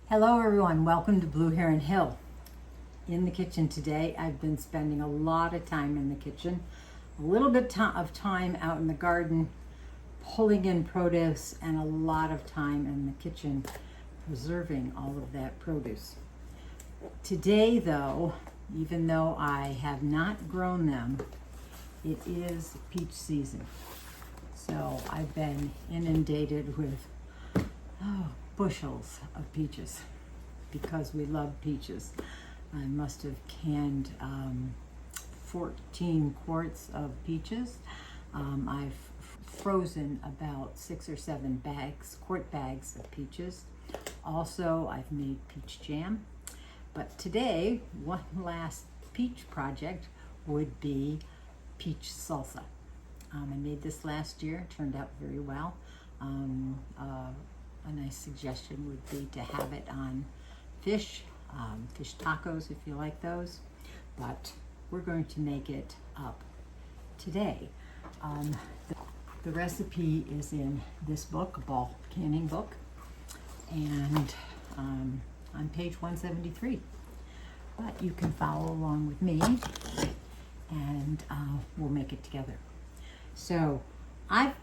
Hello everyone, welcome to Blue Heron Hill. In the kitchen today, I've been spending a lot of time in the kitchen, a little bit of time out in the garden, pulling in produce, and a lot of time in the kitchen preserving all of that produce. Today though, even though I have not grown them, it is peach season. So I've been inundated with bushels of peaches because we love peaches. I must have canned 14 quarts of peaches. I've frozen about 6 or 7 quart bags of peaches. Also, I've made peach jam. But today, one last peach project would be peach salsa. I made this last year, it turned out very well. A nice suggestion would be to have it on fish tacos if you like those, but we're going to make it up today. The recipe is in this book, a ball canning book, and on page 173. But you can follow along with me and we'll make it together. So I've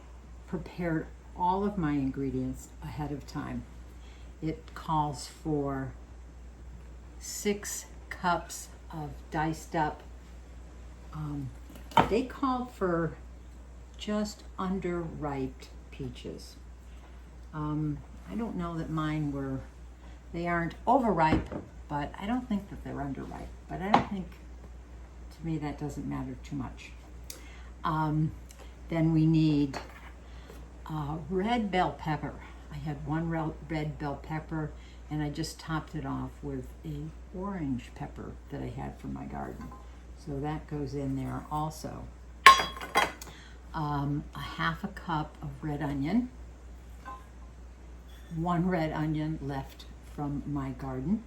prepared all of my ingredients ahead of time. It calls for 6 cups of diced up. They called for just underripe peaches. I don't know that mine they aren't overripe, but I don't think that they're underripe. But I don't think, to me, that doesn't matter too much. Then we need red bell pepper. I had 1 red bell pepper and I just topped it off with a orange pepper that I had from my garden. So that goes in there also. A half a cup of red onion. 1 red onion left from my garden.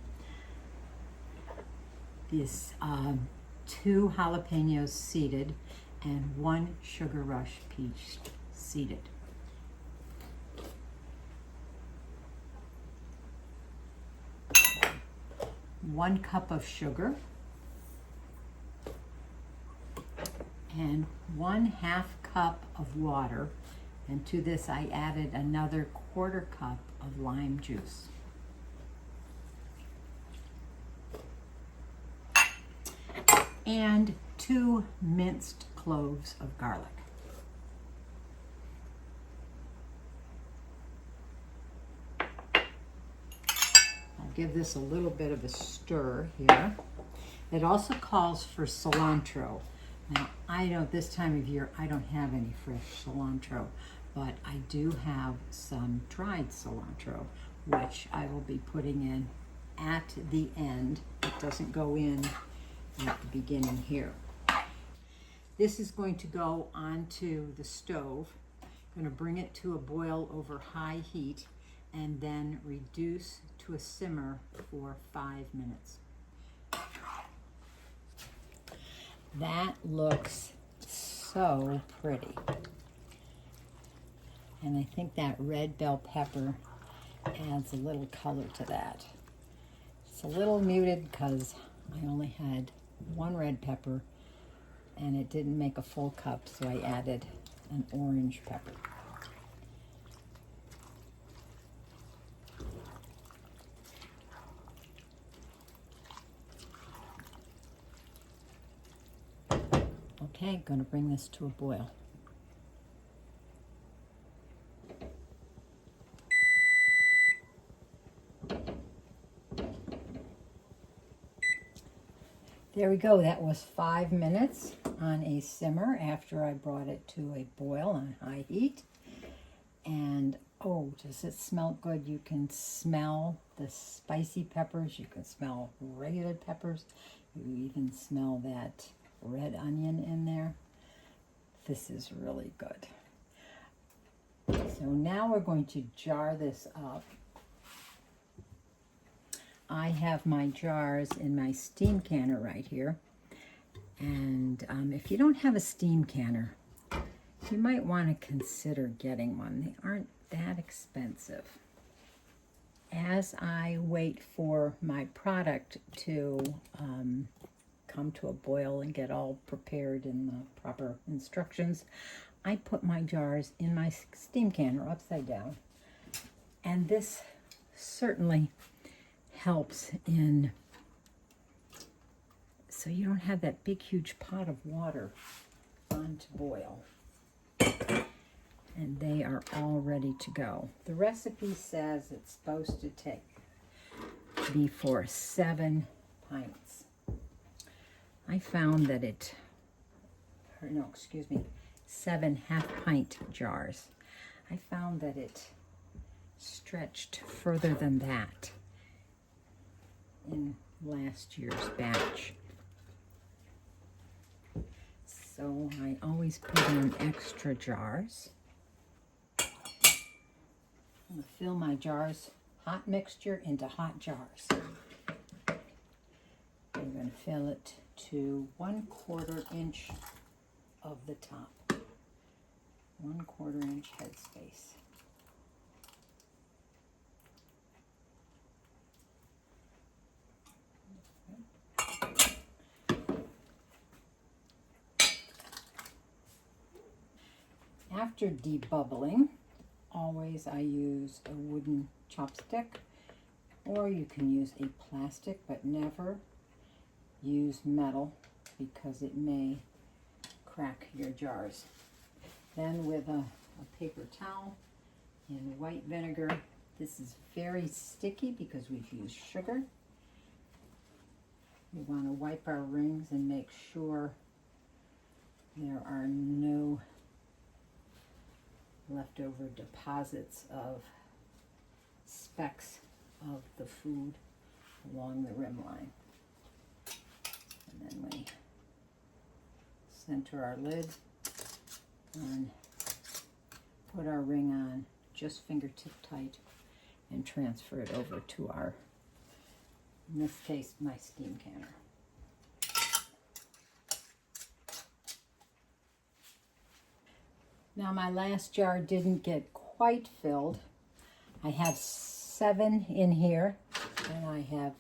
These 2 jalapeños seeded and 1 sugar rush peach seeded. 1 cup of sugar and 1/2 cup of water, and to this I added another 1/4 cup of lime juice. And 2 minced cloves of garlic. Give this a little bit of a stir here. It also calls for cilantro. Now, I know this time of year I don't have any fresh cilantro, but I do have some dried cilantro, which I will be putting in at the end. It doesn't go in at the beginning here. This is going to go onto the stove. I'm going to bring it to a boil over high heat and then reduce to a simmer for 5 minutes. That looks so pretty. And I think that red bell pepper adds a little color to that. It's a little muted because I only had 1 red pepper and it didn't make a full cup, so I added an orange pepper. Okay, going to bring this to a boil. There we go. That was 5 minutes on a simmer after I brought it to a boil on high heat. And oh, does it smell good? You can smell the spicy peppers. You can smell regular peppers. You even smell that red onion in there. This is really good. So now we're going to jar this up. I have my jars in my steam canner right here. And if you don't have a steam canner, you might want to consider getting one. They aren't that expensive. as I wait for my product to come to a boil and get all prepared in the proper instructions, I put my jars in my steam canner upside down. And this certainly helps in, so you don't have that big huge pot of water on to boil. And they are all ready to go. The recipe says it's supposed to be for 7 pints. I found that 7 half-pint jars. I found that it stretched further than that in last year's batch. So I always put in extra jars. I'm going to fill my jars, hot mixture into hot jars. I'm going to fill it to 1/4 inch of the top. 1/4 inch headspace. After debubbling, always I use a wooden chopstick, or you can use a plastic, but never use metal because it may crack your jars. Then with a paper towel in white vinegar, this is very sticky because we've used sugar. We want to wipe our rings and make sure there are no leftover deposits of specks of the food along the rim line. And then we center our lid and put our ring on just fingertip tight and transfer it over to our, in this case, my steam canner. Now my last jar didn't get quite filled. I have 7 in here, and I have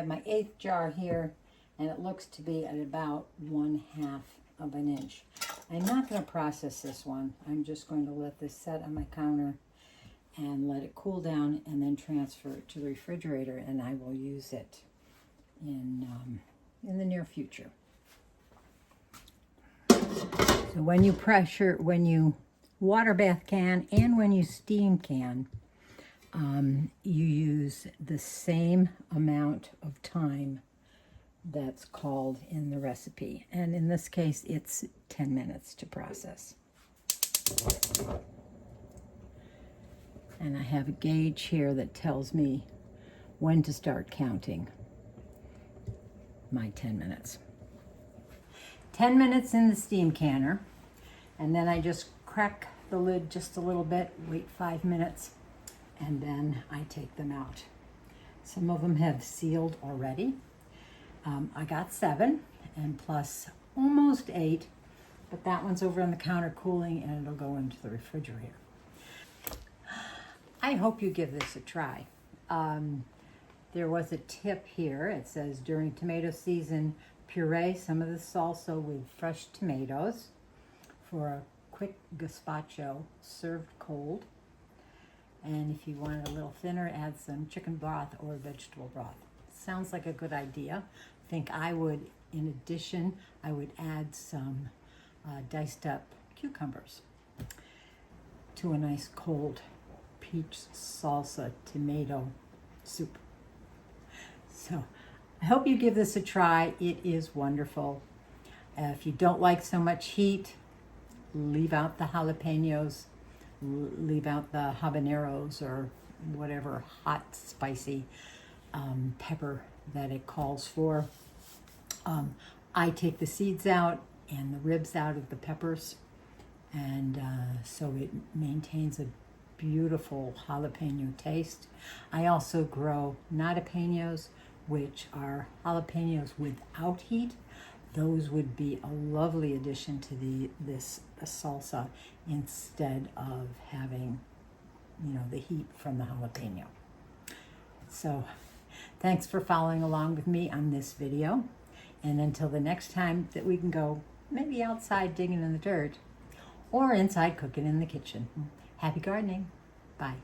my 8th jar here, and it looks to be at about 1/2 of an inch. I'm not going to process this one. I'm just going to let this set on my counter and let it cool down, and then transfer it to the refrigerator, and I will use it in the near future. So when you water bath can and when you steam can, you use the same amount of time that's called in the recipe. And in this case, it's 10 minutes to process. And I have a gauge here that tells me when to start counting my 10 minutes. 10 minutes in the steam canner, and then I just crack the lid just a little bit, wait 5 minutes, and then I take them out. Some of them have sealed already. I got 7 and plus almost 8, but that one's over on the counter cooling, and it'll go into the refrigerator. I hope you give this a try. There was a tip here. It says during tomato season, puree some of the salsa with fresh tomatoes for a quick gazpacho served cold. And if you want it a little thinner, add some chicken broth or vegetable broth. Sounds like a good idea. I think I would, in addition, I would add some diced up cucumbers to a nice cold peach salsa tomato soup. So I hope you give this a try. It is wonderful. If you don't like so much heat, leave out the jalapeños, leave out the habaneros or whatever hot, spicy pepper that it calls for. I take the seeds out and the ribs out of the peppers, and so it maintains a beautiful jalapeno taste. I also grow jalapeños, which are jalapenos without heat. Those would be a lovely addition to this salsa instead of having the heat from the jalapeno. So thanks for following along with me on this video. And until the next time that we can go maybe outside digging in the dirt or inside cooking in the kitchen. Happy gardening. Bye.